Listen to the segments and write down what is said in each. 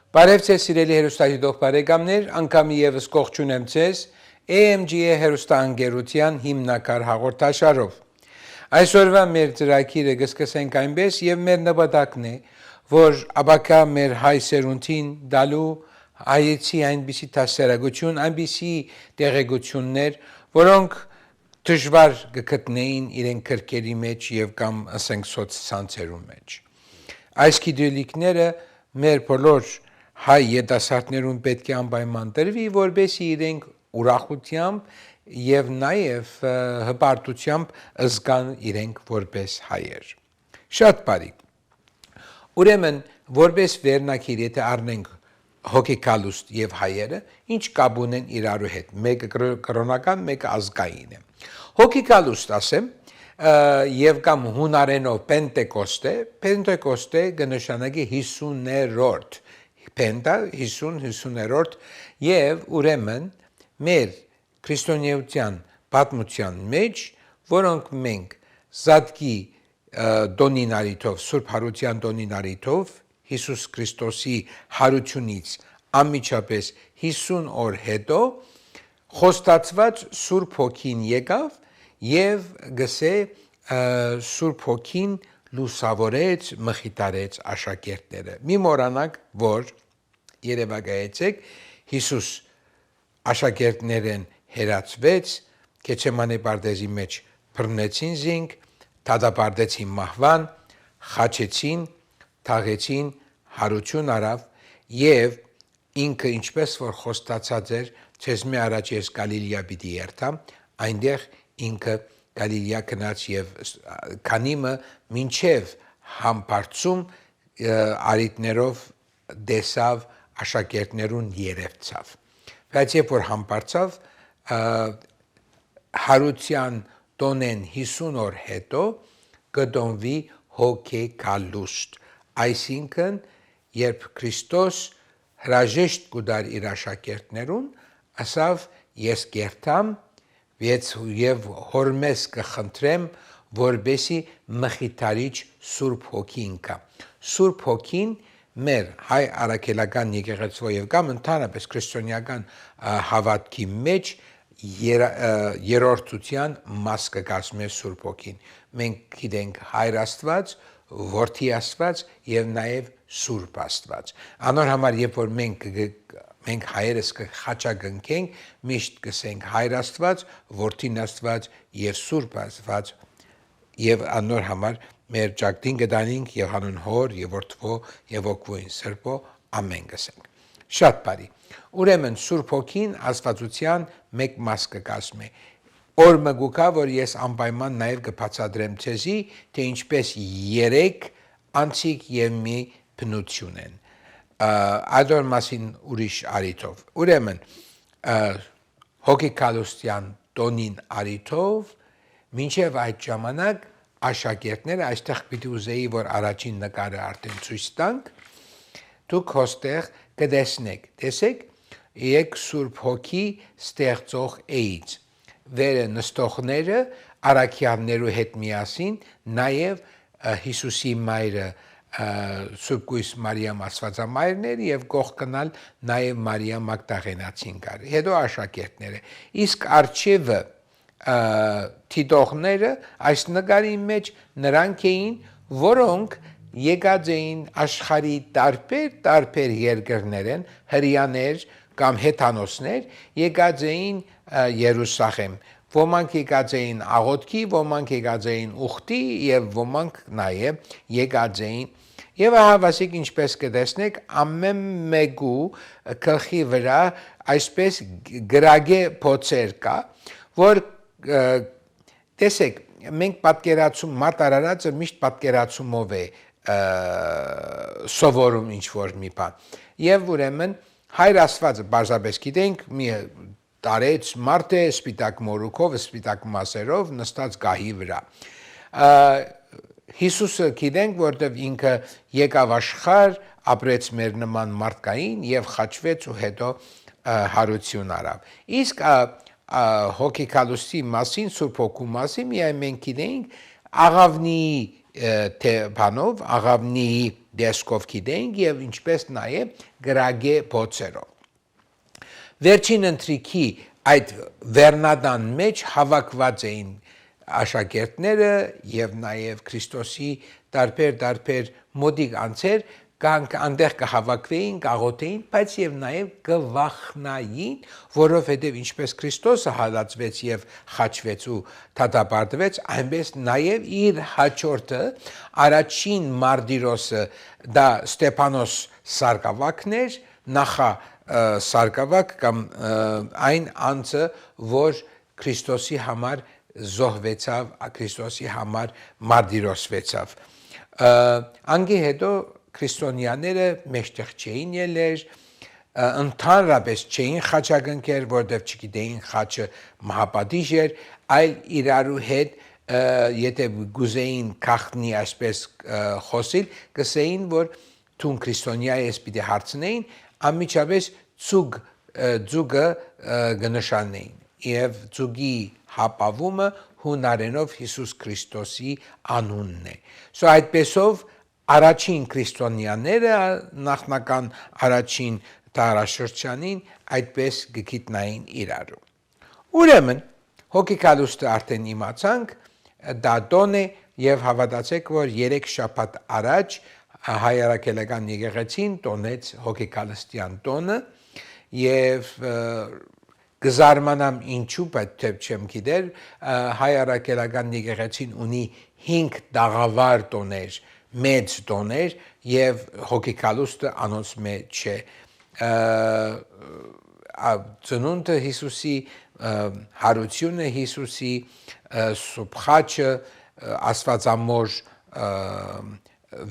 Բարև ձեզ սիրելի հեռուստադիտող բարեկամներ, անգամ եւս կողջունեմ ձեզ AMG-ի հեռուստաընկերության հիմնակար հաղորդաշարով։ Այսօրվա մեր ծրագիրը կսկսենք այնպես եւ մեր նպատակն է, որ աբակա մեր հայ սերունդին դալու հայեցի այնպիսի դասերագություն, այնպիսի տեղեկություններ, որոնք դժվար կգտնեին իրեն քրկերի մեջ եւ կամ ասենք սոցցանցերում մեջ։ Այս գիտելիքները մեր բոլոր հայ երիտասարդներուն պետք է անպայման տրվի, որբեսի իրենք ուրախությամբ եւ նաեւ հպարտությամբ զգան իրենք որպես հայեր։ Շատ բարի։ Ուրեմն որպես վերնակիր եթե առնենք հոգեկալուստ եւ հայերը, ինչ կապ ունեն իրարու հետ։ Մեկը կրոնական, մեկը ազգային է։ Հոգեկալուստ ասեմ, եւ կամ հունարենով Պենտեկոստե կնշանակի 50-րդ Պենտա 50-րդ եւ ուրեմն մեր քրիստոնեության պատմության մեջ, որոնք մենք Զատկի դոնինարիթով, Սուրբ Հարության դոնինարիթով Հիսուս Քրիստոսի հարությունից անմիջապես 50 օր հետո խոստացված Սուրբ Հոգին եկավ եւ գսե Սուրբ Հոգին լուսավորեց, մխիթարեց աշակերտները։ Մի մոռանաք, որ երևակայեցեք Հիսուս աշակերտներեն հերացվեց, Գեթսեմանի պարտեզի մեջ բռնեցին զինք, դատապարտեցին մահվան, խաչեցին, թաղեցին, հարություն արավ եւ ինքը ինչպես որ խոստացած էր, ցեզ մի առաջ ես Գալիլեա պիտի երթամ, այնտեղ ինքը Գալիլեա գնաց եւ քանիմը մինչեւ համբարձում արիտներով դեսավ աշակերտներուն երևցավ։ Բայց երբ որ համբարձավ հարության տոնեն 50 օր հետո կդոնվի հոգեկալուստ, այսինքն երբ Քրիստոս հրաժեշտ կուտար իր աշակերտներուն, ասավ ես կերտամ եւ հորմես կխնդրեմ, որբեսի մխիթարիչ Սուրբ Հոգին կա։ Սուրբ Հոգին մեր հայ արաքելական եկեղեցու եւ կամ ընդհանրապես քրիստոնեական հավատքի մեջ երրորդության մաս կկազմի Սուրբ Հոգին։ Մենք գիտենք Հայր Աստված, Որդի Աստված եւ նաեւ Սուրբ Աստված։ Անոր համար երբ որ մենք հայերս կխաչակնքենք, միշտ կսենք Հայր Աստված, Որդին Աստված եւ Սուրբ Աստված եւ անոր համար մեր ճակտին կդանենք եւ հանուն Հոր եւ Որդվո եւ Ոգուին Սրբո ամեն կսենք։ Շատ բարի։ Ուրեմն Սուրբ Հոգին Աստվածության մեկ մաս կկազմի։ Օրը գուկա, որ ես անպայման նաեւ կբացատրեմ ցեզի, թե ինչպես երեք անցիկ եւ մի բնություն են։ Այդոր մասին ուրիշ արիթով։ Ուրեմն հոգեկալուստյան տոնին արիթով մինչև այդ ժամանակ աշակերտները այստեղ պիտի ուզեի, որ առաջին նկարը արդեն ցույց տանք, դուք հոստեղ կտեսնեք, տեսեք, եկ Սուրբ Հոգի ստեղծող էից, վերը նստողները առաքյալներու հետ միասին, նաև Հիսուսի մայրը Սուրբ Գույս Մարիամ Աստվածամայրներ եւ կողքնալ նաև Մարիամ Մագդաղենացին կար։ Հետո աշակերտները։ Իսկ արչեվը թիտողները այս նկարի մեջ նրանք էին, որոնք եկած էին աշխարհի տարբեր երկրներեն, հрьяաներ կամ հեթանոսներ, եկած էին Երուսաղեմ։ Ոմանք եկած էին աղոթքի, ոմանք եկած էին ուխտի եւ ոմանք նաեւ եկած էին եւ հավասիկ ինչպես կտեսնեք ամեն մեկու գլխի վրա այսպես գրագե փոցեր կա, որ տեսեք, մենք պատկերացում մարտարարածը միշտ պատկերացումով է սովորում ինչ-որ մի բան։ Եվ ուրեմն Հայր Աստվածը բարձրապես գիտենք, մի տարեց մարդ է սպիտակ մորուքով, սպիտակ մասերով նստած գահի վրա։ Հիսուսը գիտենք, որտեղ ինքը եկավ աշխարհ, ապրեց մեր նման մարդկային եւ խաչվեց ու հետո հարություն արավ։ Իսկ հոգեկալուստի մասին, Սուրբ Հոգու մասին միայն մենք գիտենք աղավնիի բանով, աղավնիի դեսքով գիտենք եւ ինչպես նաեւ գրագե փոցերով։ Վերջին ընթրիքի այդ վերնադան մեջ հավաքված էին աշակերտները եւ նաեւ Քրիստոսի տարբեր մոդիկ անձեր կանք անդեղ կհավաքվեին, կաղոթեին, բայց եւ նաեւ կվախնային, որովհետեւ ինչպես Քրիստոսը հալածվեց եւ խաչվեց ու թաթապարտվեց, այնպես նաեւ իր հաջորդը առաջին Մարտիրոսը դա Ստեփանոս Սարգսակն էր, նախա Սարգսակ կամ այն անձը, որ Քրիստոսի համար զոհվեցավ, Քրիստոսի համար մարտիրոսվեցավ։ Անգի հետո քրիստոնյաները մեջտեղ չէին ելեր, ընդհանրապես չէին խաչակնքեր, որտեղ չգիտեին խաչը մահապատիժ էր, այլ իրարու հետ եթե գուզեին քաղտնի այսպես խոսիլ, կսեին, որ թուն քրիստոնյա ես պիտի հարցնեին, անմիջապես ձուգը կնշանեին եւ ձուգի հապավումը հունարենով Հիսուս Քրիստոսի անունն է։ So այդպեսով առաջին քրիստոնյաները նախնական առաջին դարաշրջանին այդպես գիտնային իրարու։ Ուրեմն հոգեկալուստը արդեն իմացանք, դա տոն է եւ հավատացեք, որ 3 շաբաթ առաջ հայարակելական եկեղեցին տոնեց հոգեկալստյան տոնը եւ գզարմանամ ինչու, բայց թե չեմ գիտեր, հայարակելական եկեղեցին ունի 5 դաղավար տոներ, մեծ տոներ եւ հոգեկալուստը անոնց մեջ չէ։ Ծնունդը Հիսուսի, հարությունը Հիսուսի, սուբխաչը, Աստվածամոր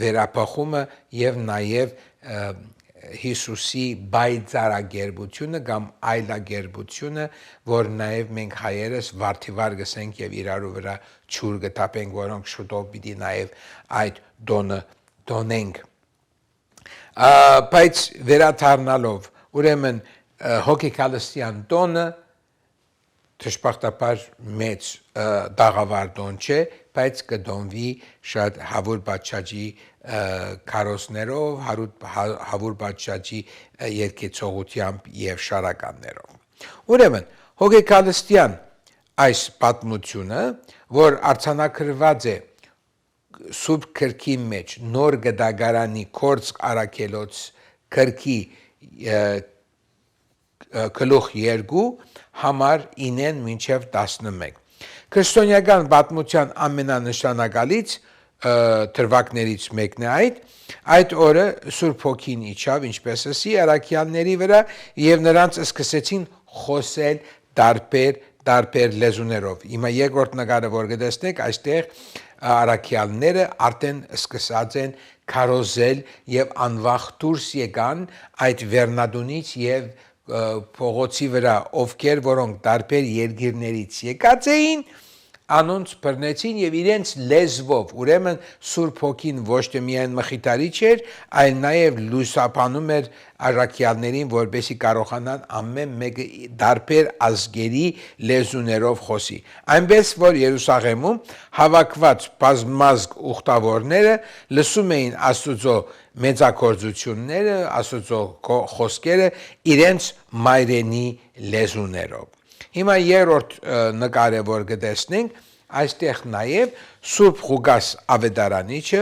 վերապախումը եւ նաեւ Հիսուսի բայցարագերբությունը կամ այլագերբությունը, որ նաեւ մենք հայերս վարդիվար գսենք եւ իրարու վրա ճուր գտապենք, որոնք շուտով պիտի նաեւ այդ դոնը դոնենք։ Բայց վերաթարնալով, ուրեմն հոգեկալստյան տոնը դժբախտաբար մեծ դաղավար տոն չէ, բայց կդոնվի շատ հավուր բաճաճի քարոզներով, հավուր բաճաճի երկեցողությամբ եւ շարականներով։ Ուրեմն հոգեկալստյան այս պատմությունը, որ արձանագրված է Սուրբ Գրքի մեջ նոր գդագարանի կորց արաքելոց Գրքի գլուխ 2 համար 9-ն մինչև 11։ Քրիստոնեական պատմության ամենանշանակալից թրվակներից մեկն է այդ օրը Սուրբ Հոգին իջավ, ինչպես ասի, առաքյալների վրա եւ նրանց սկսեցին խոսել տարբեր լեզուներով։ Հիմա երկրորդ նկարը որ գտեսնեք, այստեղ առաքյալները արդեն սկսած են քարոզել եւ անվախ դուրս եկան այդ վերնադունից եւ փողոցի վրա, ովքեր որոնք տարբեր երկիրներից եկած էին, անոնց բռնեցին եւ իրենց լեզվով, ուրեմն Սուրբ Հոգին ոչ թե միայն մխիթարիչ էր, այլ նաեւ լուսապանում էր առաքյալներին, որպեսզի կարողանան ամեն մեկը տարբեր ազգերի լեզուներով խոսի։ Այնպես որ Երուսաղեմում հավաքված բազմազգ ուխտավորները լսում էին Աստծո մեծագործությունները, Աստծո խոսքերը իրենց մայրենի լեզուներով։ Հիմա երրորդ նկարը որ գտեսնենք, այստեղ նաև Սուրբ Ղուկաս Ավետարանիչը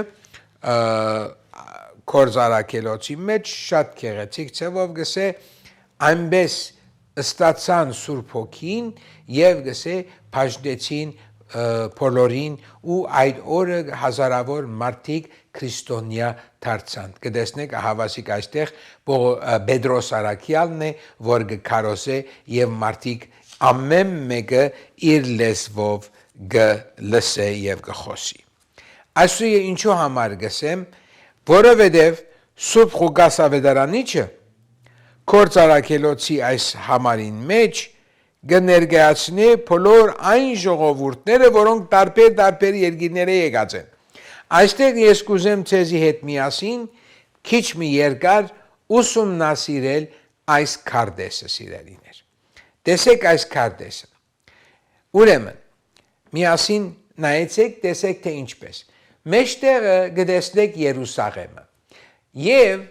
կորզարակելոցի մեջ շատ գեղեցիկ ցավով գսե այնպես ստացան Սուրբ Հոգին եւ գսե բաժնեցին բոլորին ու այդ օրը հազարավոր մարդիկ քրիստոնյա դարձան։ Կտեսնեք հավասիկ այստեղ Պետրոս Արաքյալն է, որ գքարոզե եւ մարդիկ ամեն մեկը իր լեզվով գլսե եւ գխոսի։ Այսուհի ինչու համար գսեմ, որովհետեւ Սուրբ Ղուկաս Ավետարանիչը կորցարակելոցի այս համարին մեջ կներկայացնի բոլոր այն ժողովուրդները, որոնք տարբեր երկիրների եկած են։ Այստեղ ես կուզեմ ցեզի հետ միասին քիչ մի երկար ուսումնասիրել այս քարտեզը սիրելիներ։ Տեսեք այս քարտեզը։ Ուրեմն միասին նայեցեք, տեսեք թե ինչպես։ Մեջտեղը գտեսնեք Երուսաղեմը։ եւ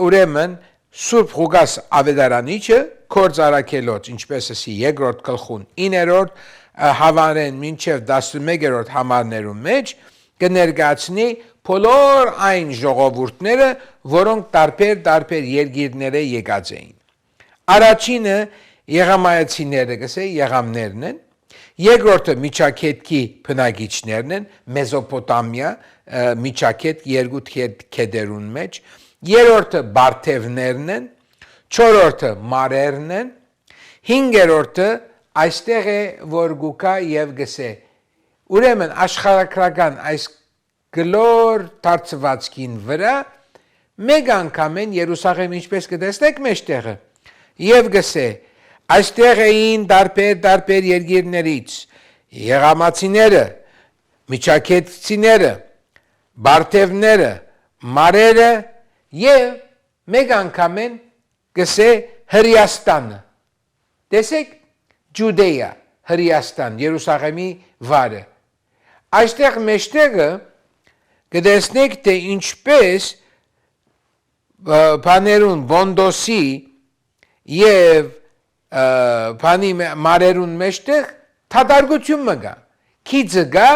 ուրեմն Սուրբ Ղուկաս Ավետարանիչը կորցարակելոց ինչպես էսի երկրորդ գլխուն 9-րդ հավանեն մինչև 11-րդ համարներում մեջ կներկայացնի բոլոր այն ժողովուրդները, որոնք տարբեր երկիրները եկած էին։ Առաջինը եղամայացիները գսե եղամներն են, երկրորդը միջակետքի բնակիչներն են, Մեզոպոտամիա, միջակետ երկու քեդերուն մեջ, երրորդը բարթևներն են, չորրորդը մարերն են, հինգերորդը այստեղ է որ գուկա եւ գսե ուրեմն աշխարհակրական այս գլոր դարձվածքին վրա մեկ անգամ են Երուսաղեմ ինչպես կտեսնեք մեջտեղը եւ գսե այստեղ էին տարբեր երկիրներից եղամացիները, միջակետցիները, բարթևները, մարերը եւ մեկ անգամ են գսե Հրեաստանը։ Տեսեք Ջուդեա, Հրեաստան, Երուսաղեմի վարը։ Այստեղ մեջտեղը կտեսնեք թե ինչպես բաներուն Բոնդոսի եւ բանի մարերուն մեջտեղ թադարգություն մգա։ Քիծը գա,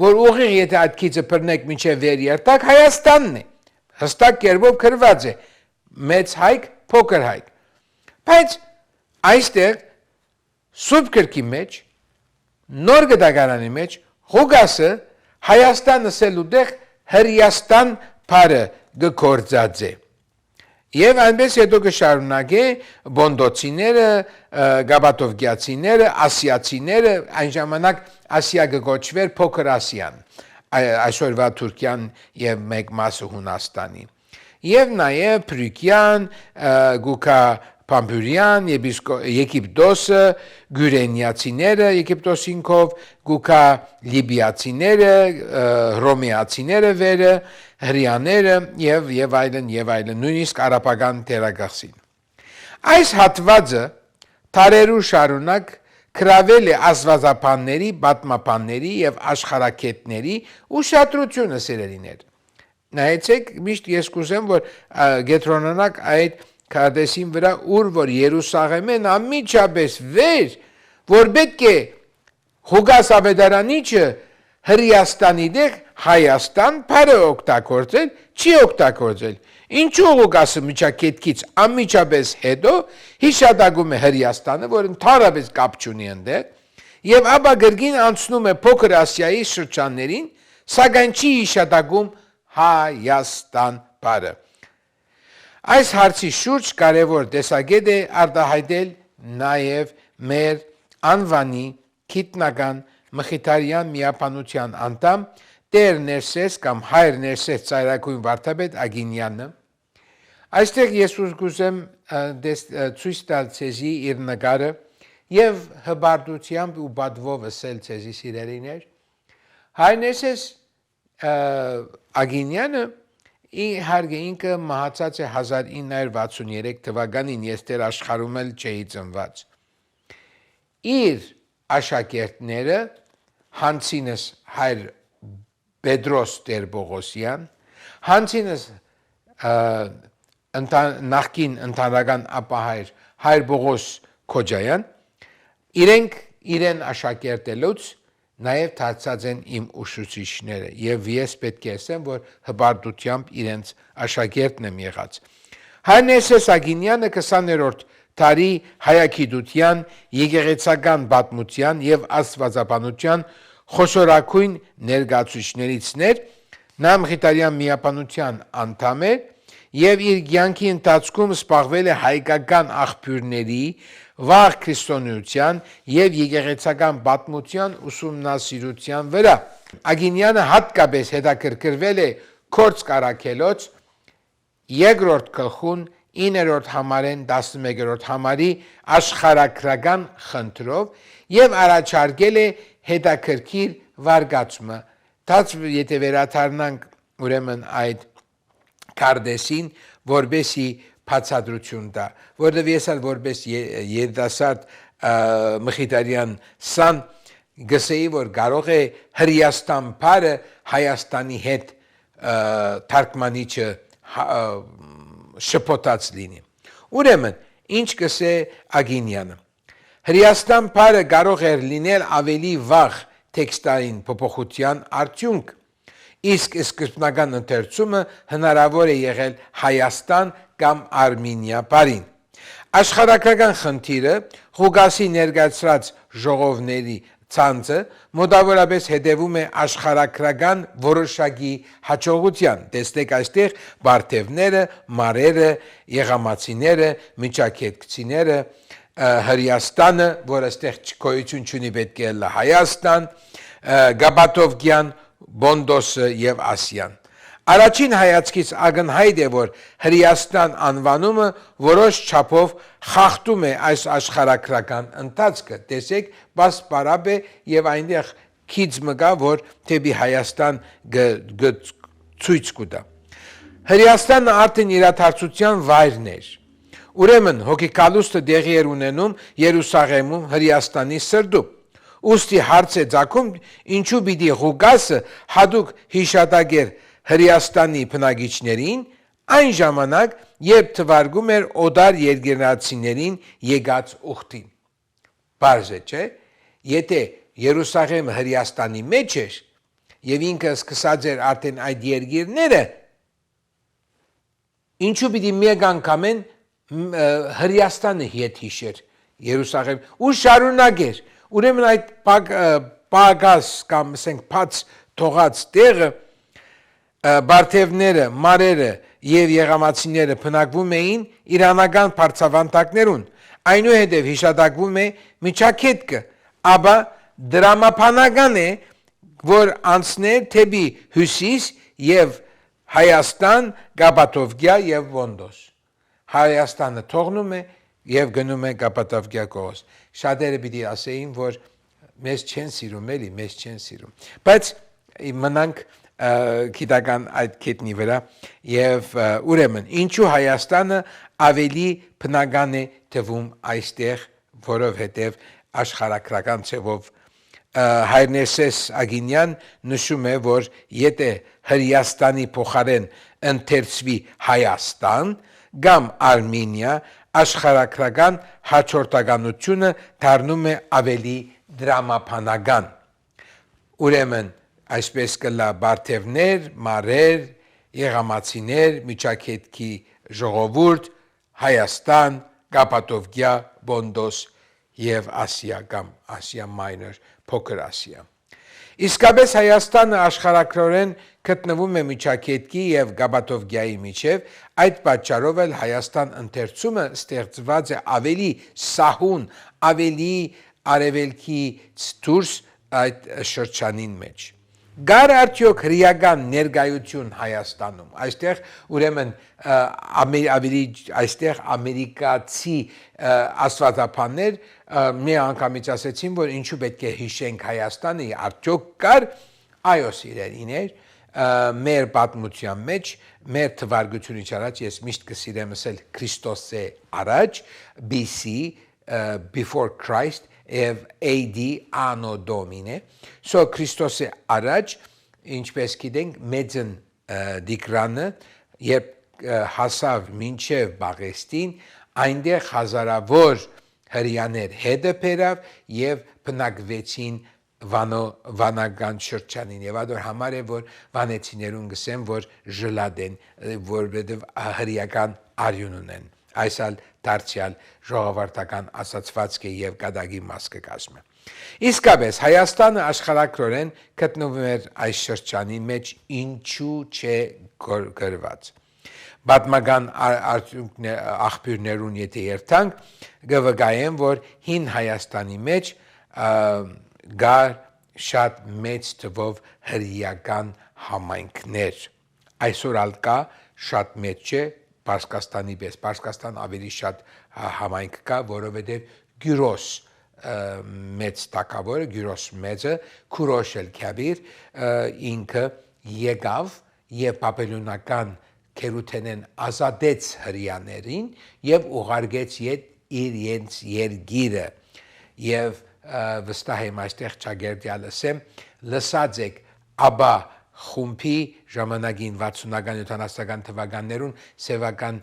որ ուղիղ եթե այդ քիծը բռնեք մինչև վերերտակ Հայաստանն է։ Հստակ կերպով գրված է մեծ հայք, փոքր հայք։ Բայց այստեղ Սուրբ գրքի մեջ նոր գտակարանի մեջ Ղուկասը Հայաստանը սելուտեղ Հրեաստան բառը գործած է։ Եվ այնպես հետո կշարունակե բոնդոցիները, գաբատովգիացիները, ասիացիները, այն ժամանակ Ասիա կոչվեր փոքր Ասիան, այսօրվա Թուրքիան եւ մեկ մասը Հունաստանի։ Եվ նաեւ Փրիկյան, Գուկա Պամբուրյան, Եգիպտոսը, Գյուրենիացիները, Եգիպտոսինքով, Գուկա Լիբիացիները, Հռոմեացիները վերը, հրեաները եւ այլն, նույնիսկ արաբական թերագախսին։ Այս հատվածը տարերու շարունակ գրավել է աստվածաբանների, պատմաբանների եւ աշխարհակետների ուշադրությունը սերերիներ։ Նայեցեք, միշտ ես կուզեմ, որ գետրոնանակ այդ քարտեզին վրա ուր որ Երուսաղեմեն ամիջապես վեր, որ պետք է Ղուկաս Ավետարանիչը Հրեաստանի դեղ Հայաստան բառը օգտագործել, չի օգտագործել։ Ինչու Ղուկասը միջակետքից ամիջապես հետո հիշատակում է Հրեաստանը, որ ընդհանրապես կապ չունի այնտեղ, եւ ապա գրգին անցնում է փոքր Ասիայի շրջաններին, սակայն չի հիշատակում Հայաստան բառը։ Այս հարցի շուրջ կարևոր տեսակետ է արտահայտել նաեւ մեր անվանի գիտնական Մխիթարյան միապանության անդամ Տեր Ներսես կամ Հայր Ներսես Ծայրագույն վարդապետ Ագինյանը։ Այստեղ ես ուզում ցույց տալ ցեզի իր նկարը եւ հբարտությամբ ու բադվով ասել ցեզի սիրելիներ։ Հայր Ներսես Ագինյանը իհարկե ինքը մահացած է 1963 թվականին, ես դեռ աշխարհում էլ չէի ծնված։ Իր աշակերտները հանցինս Հայր Պետրոս Տեր-Բողոսյան, հանցինս նախկին ընտանեկան ապահայր Հայր Բողոս Քոջայան, իրենք իրեն աշակերտելուց նաև դարձած են իմ ուսուցիչները եւ ես պետք է ասեմ, որ հբարտությամբ իրենց աշակերտն եմ եղած։ Հայր Ներսես Ագինյանը 20-րդ դարի հայագիտության, եկեղեցական պատմության եւ աստվածաբանության խոշորագույն ներկայացուցիչներից նա Մխիթարյան միապանության անդամ էր եւ իր կյանքի ընթացքում զբաղվել է հայկական աղբյուրների, վաղ քրիստոնեության եւ եկեղեցական պատմության ուսումնասիրության վրա։ Ագինյանը հատկապես հետաքրքրվել է Քորձ Կարաքելոց երկրորդ գլխուն 9-րդ համարեն 11-րդ համարի աշխարհագրական խնդրով եւ առաջարկել է հետաքրքիր վարկածումը։ Դաց եթե վերադառնանք ուրեմն այդ քարտեզին, որբեսի բացատրություն տա, որտեղ ես ալ որպես երիտասարդ Մխիթարյան սան գսեի, որ կարող է Հրեաստան բառը Հայաստանի հետ թարգմանիչը շփոթած լինի։ Ուրեմն, ինչ կսե Ագինյանը։ Հրեաստան բարը կարող էր լինել ավելի վաղ տեքստային փոփոխության արդյունք, իսկ սկզբնական ընթերցումը հնարավոր է եղել Հայաստան կամ Արմենիա բարին։ Աշխարհագրական խնդիրը Ղուկասի ներկայացրած ժողովների ցանցը մոտավորապես հետևում է աշխարհագրական որոշակի հաջողության։ Տեսեք այստեղ բարթևները, մարերը, եղամացիները, միջակետքցիները, Հրեաստանը, որը այստեղ գոյություն ունի, պետք է լա Հայաստան, Գաբաթովգյան, Բոնդոսը եւ Ասիան։ Առաջին հայացքից ակնհայտ է, որ Հրեաստան անվանումը որոշ չափով խախտում է այս աշխարհագրական ընթացքը։ Տեսեք, բաց բարապ է եւ այնտեղ քիչ մգա, որ թեպի Հայաստան ցույց կտա։ Հրեաստանը արդեն իրադարձության վայրն էր։ Ուրեմն հոգեկալուստը դեղի էր ունենում Երուսաղեմում, Հրեաստանի սրտում։ Ուստի հարց է ծագում, ինչու պիտի Ղուկասը հատուկ հիշատակեր Հրեաստանի բնակիչներին այն ժամանակ, երբ թվարկում էր օդար երկրացիներին եկած ուխտին։ Պարզ է, չէ՞։ Եթե Երուսաղեմը Հրեաստանի մեջ էր եւ ինքը սկսած էր արդեն այդ երկիրները, ինչու պիտի մեկ անգամ Հրեաստանը հետ հիշեր Երուսաղեմ ու շարունակեր։ Ուրեմն այդ պակաս կամ ասենք բաց թողած տեղը բարթևները, մարերը եւ եղամացիները բնակվում էին իրանական բարձավանդակներուն։ Այնուհետև հիշատակվում է միջակետքը, ապա դրամապանական է, որ անցներ թեպի հյուսիս եւ Հայաստան, Գաբաթովգիա եւ Բոնդոս։ Հայաստանը թողնում է եւ գնում է Գաբաթովգիա կողոս։ Շատերը պիտի ասեին, որ մեզ չեն սիրում, էլի մեզ չեն սիրում։ Բայց մնանք գիտական այդ կետնի վրա եւ ուրեմն ինչու Հայաստանը ավելի բնական է թվում այստեղ, որովհետեւ աշխարհագրական ցևով Հայրնեսես Ագինյան նշում է, որ եթե Հրեաստանի փոխարեն ընթերցվի Հայաստան կամ Արմենիա, աշխարհագրական հաջորդականությունը դառնում է ավելի դրամապանական։ Ուրեմն այսպես կլա բարթևներ, մարեր, եղամացիներ, միջակետքի ժողովուրդ, Հայաստան, Գաբաթովգիա, Բոնդոս եւ Ասիա կամ Ասիա Մայնոր, Փոքր Ասիա։ Իսկապես Հայաստանը աշխարհագրորեն գտնվում է միջակետքի եւ Գաբաթովգիայի միջև, այդ պատճառով էլ Հայաստան ընթերցումը ստեղծված է ավելի սահուն, ավելի արևելքից դուրս այդ շրջանին մեջ։ Գար արդյոք հրեական ներկայություն Հայաստանում։ Այստեղ ուրեմն ավելի այստեղ ամերիկացի աստվածապաններ մի անգամից ասեցին, որ ինչու պետք է հիշենք Հայաստանը, արդյոք կար, այո սիրելիներ, մեր պատմության մեջ, մեր թվարկությունից առաջ, ես միշտ կսիրեմ ասել Քրիստոսե առաջ, BC, before Christ, եւ AD Anno Domini, so Քրիստոսե առաջ, ինչպես գիտենք, մեծն դիկրանը, երբ հասավ մինչև Բաղեստին, այնտեղ հազարավոր հրեաներ հետը բերավ եւ բնակվեցին վանական շրջանին եւ այդ համար է որ վանեցիներուն գսեն որ ժլադ են որովհետեւ հրեական արյուն ունեն այսալ դարձյալ ժողովրդական ասացվածք է եւ գադագի մաս կկազմը իսկապես Հայաստանը աշխարհագրորեն գտնվում էր այս շրջանի մեջ ինչու չէ գրված Պատմական աղբյուրներուն եթե երթանք գվգայեն որ հին Հայաստանի մեջ գար շատ մեծ թվով հրեական համայնքներ այսօր ալ կա շատ մեծ չէ Պարսկաստանի պես Պարսկաստան ավելի շատ համայնք կա որովհետև Գյուրոս մեծ տակավորը Գյուրոս մեծը Քուրոշել Քաբիր ինքը եկավ եւ բաբելոնական Քերութենեն ազատեց հրեաներին եւ ուղարկեց իր երկիրը եւ վստահ եմ այստեղ ճագերտյալ ասեմ լսած եք աբա խումբի ժամանակին 60-ական 70-ական թվականներուն սևական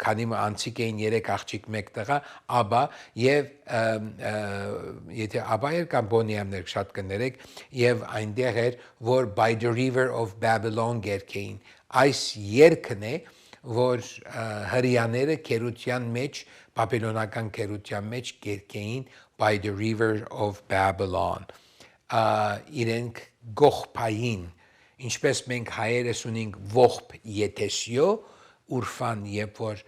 քանի անցիկ էին 3 աղջիկ 1 տղա աբա եւ եթե աբա էր կամ բոնիամներ շատ կներեք եւ այնտեղ էր որ by the river of Babylon գերքեին այս երգն է որ հрьяաները քերության մեջ բաբելոնական քերության մեջ գերքեին by the river of Babylon իրենք գողփային ինչպես մենք հայերս ունենք ողբ եթեսյո ուրֆան երբ որ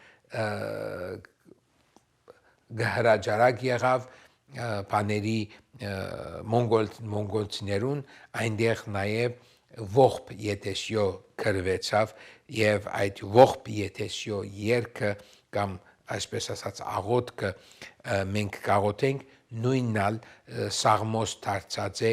գահրաջարակ եղավ բաների մոնգոլցիներուն այնտեղ նաև ողբ եթեսյո կրվեցավ եւ այդ ողբ եթեսյո երգը կամ այսպես ասած աղոթքը մենք կաղոթենք նույննալ սաղմոս դարձած է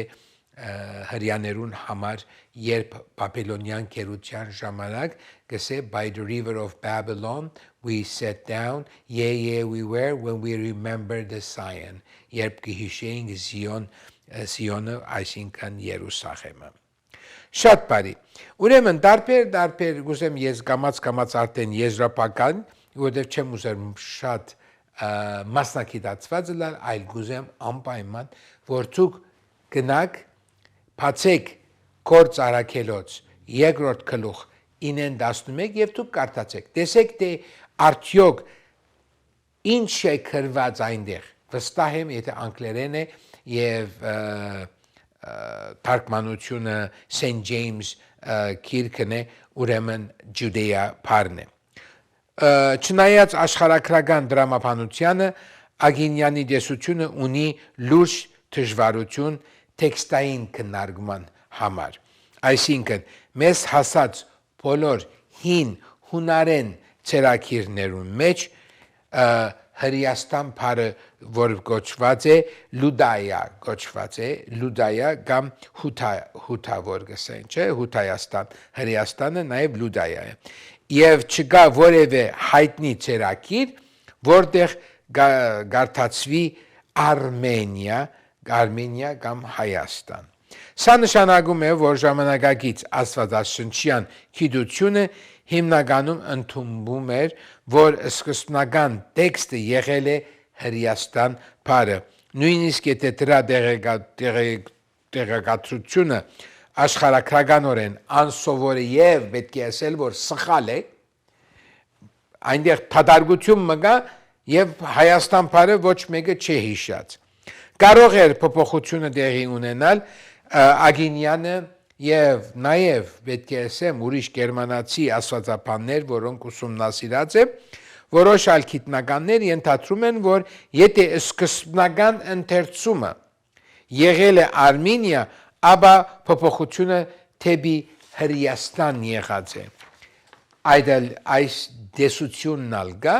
հрьяաներուն համար երբ բաբելոնյան քերության ժամանակ գսե by the river of Babylon we sat down yeah we were when we remembered the Zion երբ կհիշեինք Սիոնը այսինքն Երուսաղեմը շատ բարի ուրեմն դարբեր գուսեմ ես կամած արդեն եզրափական որովհետև չեմ ուզում շատ մասնակցած լալ այլ գուզեմ անպայման որ ցուկ գնաք բացեք կորց արաքելոց երկրորդ գլուխ 9:11 եւ դուք կարդացեք տեսեք թե արդյոք ինչ է գրված այնտեղ վստահ եմ եթե անգլերեն է եւ թարգմանությունը St. James Kirken է ուրեմն Ջուդեա բառն է Չնայած աշխարհակրական դրամապանությանը Ագինյանի դեսությունը ունի լուրջ դժվարություն տեքստային քննարկման համար այսինքն մեզ հասած բոլոր հին հունարեն ցերակիրներուն մեջ Հրեաստան բառը որ կոչված է լուդայա կամ հութա որ գսեն չէ հութայաստան Հրեաստանը նաև լուդայա է Եվ չկա որևէ հայտնի ցերակիր, որտեղ գարթացվի Արմենիա կամ Հայաստան։ Սա նշանակում է, որ ժամանակակից աստվածաշնչյան գիտությունը հիմնականում ընդունվում էր, որ սկզբնական տեքստը եղել է Հրեաստան բառը։ Նույնիսկ եթե դրա տեղեկատվությունը աշխարհակրականորեն անսովոր է եւ պետք է ասել որ սխալ է այնտեղ փադարգություն մգա եւ Հայաստան բառը ոչ մեկը չի հիշած կարող էր փոփոխությունը տեղի ունենալ Ագինյանը եւ նաեւ պետք է ասեմ ուրիշ գերմանացի աստվածապաններ որոնք ուսումնասիրած է որոշ այլ գիտնականներ ենթադրում են որ եթե սկզբնական ընթերցումը եղել է Արմենիա Աբա փոփոխությունը թեպի Հրեաստան եղած է այս դեսությունն ալգա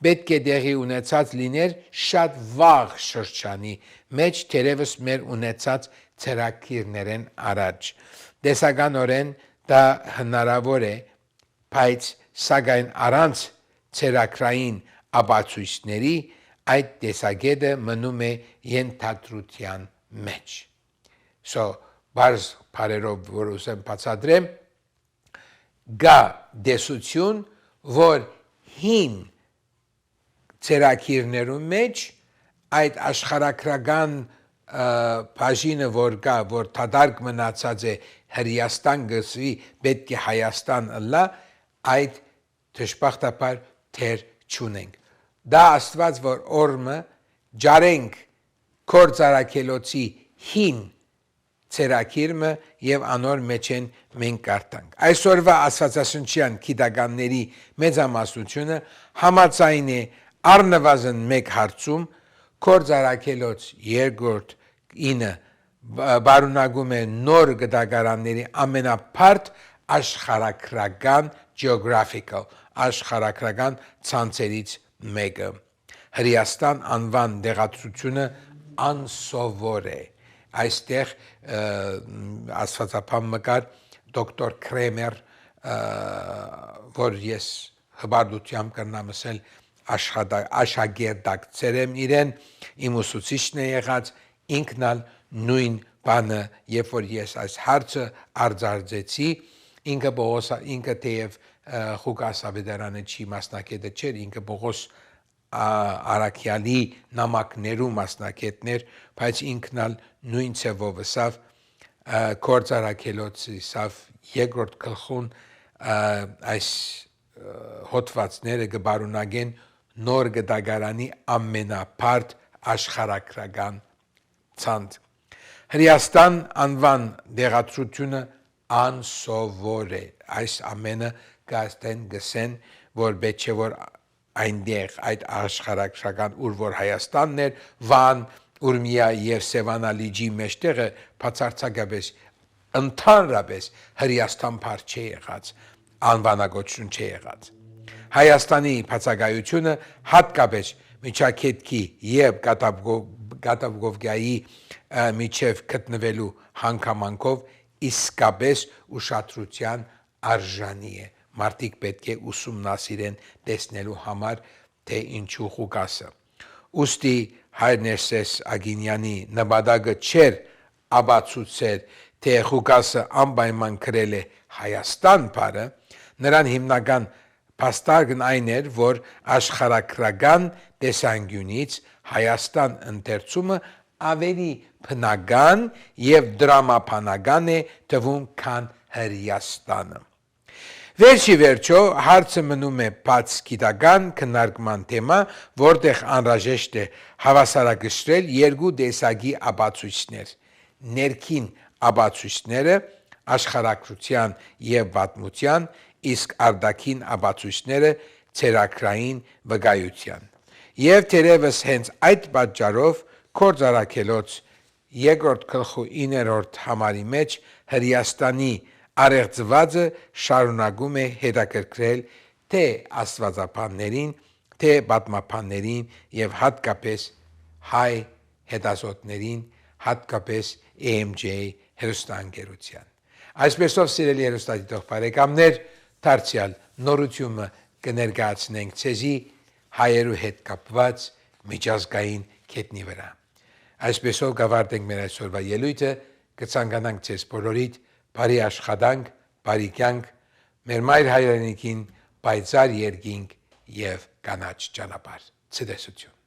պետք է դեղի ունեցած լիներ շատ վաղ շրջանի մեջ թերևս մեր ունեցած ցերակիրներեն առաջ դեսականորեն դա հնարավոր է բայց սակայն առանց ցերակրային ապացույցների այդ տեսակետը մնում է ենթադրության մեջ բարձ բարերով որ ուզեմ բացատրեմ գա դեսություն որ հին ցերակիրներու մեջ այդ աշխարհակրական բաժինը որ կա որ թադարկ մնացած է Հրեաստան գսվի պետք է Հայաստան լա այդ դժբախտաբար թեր չունենք դա աստված որ օրմը ջարենք կորցարակելոցի հին ցերակիրը եւ անոր մեջ են մենք կարդանք այսօրվա աստվածաշնչյան գիտականների մեծամասնությունը համաձայն է առնվազն մեկ հարցում կորցարակելոց երկրորդ 9 բարունակում է նոր գտակարանների ամենաբարդ աշխարհակրական geographical աշխարհակրական ցանցերից մեկը Հրեաստան անվան դեղացությունը անսովոր է այստեղ աստվածապան մկար դոկտոր Քրեմեր որ ես հբարդությամբ կրնամ ասել աշակերտակցերեմ իրեն իմ ուսուցիչն է եղած ինքնալ նույն բանը, երբ որ ես այս հարցը արձարծեցի, ինքը թեև Ղուկաս Ավետարանը չի մասնակետը չէր, ինքը Պողոս Արաքյալի նամակներու մասնակետներ, բայց ինքնալ նույն ցևով սավ կորցարակելոցի սավ երկրորդ գլխուն այս հոդվածները կբարունագեն նոր գդագարանի ամենաբարդ աշխարհագրական ցանց։ Հրեաստան անվան դեղացությունը անսովոր է։ Այս ամենը գաստեն գսեն, որ պետք չէ որ այնտեղ այդ աշխարհագրական ուր որ Հայաստանն էր, Վան, Ուրմիա եւ Սևանա լիճի մեջտեղը բացարձակապես ընդհանրապես Հրեաստան բար չի եղած, անվանագոչություն չի եղած։ Հայաստանի բացակայությունը հատկապես Միջակետքի եւ Կատավգովգայի միջև գտնվելու հանգամանքով իսկապես ուշադրության արժանի է։ Մարդիկ պետք է ուսումնասիրեն տեսնելու համար, թե ինչու Ղուկասը։ Ուստի հայր Ներսես Ագինյանի նպատակը չէր ապացուցել, թե Ղուկասը անպայման գրել է Հայաստան բառը, նրան հիմնական փաստարկն այն էր, որ աշխարհագրական տեսանկյունից Հայաստան ընթերցումը ավելի բնական եւ դրամապանական է թվում, քան Հրեաստանը։ Վերջի վերջո հարցը մնում է բաց գիտական քննարկման թեմա, որտեղ անհրաժեշտ է հավասարակշռել երկու տեսակի ապացույցներ՝ ներքին ապացույցները աշխարհագրության եւ պատմության, իսկ արտաքին ապացույցները ցերակրային վկայության։ Եվ թերևս հենց այդ պատճառով Կորձարաքելոց 2-րդ գլխու 9-րդ համարի մեջ Հրեաստանի առեղծվածը շարունակում է հետաքրքրել թե աստվածաբաններին, թե պատմաբաններին եւ հատկապես հայ հետազոտներին, հատկապես AMJ հերոստանգերության։ Այսպեսով սիրելի հերոստատիտող բարեկամներ, դարձյալ նորությունը կներկայացնենք ցեզի հայերու հետ կապված միջազգային կետնի վրա։ Այսպեսով կավարտենք մեր այսօրվա ելույթը, կցանկանանք ցեզ բոլորիդ բարի աշխատանք, բարի կյանք, մեր մայր հայրենիքին պայծառ երկինք եւ կանաչ ճանապարհ։ Ցտեսություն։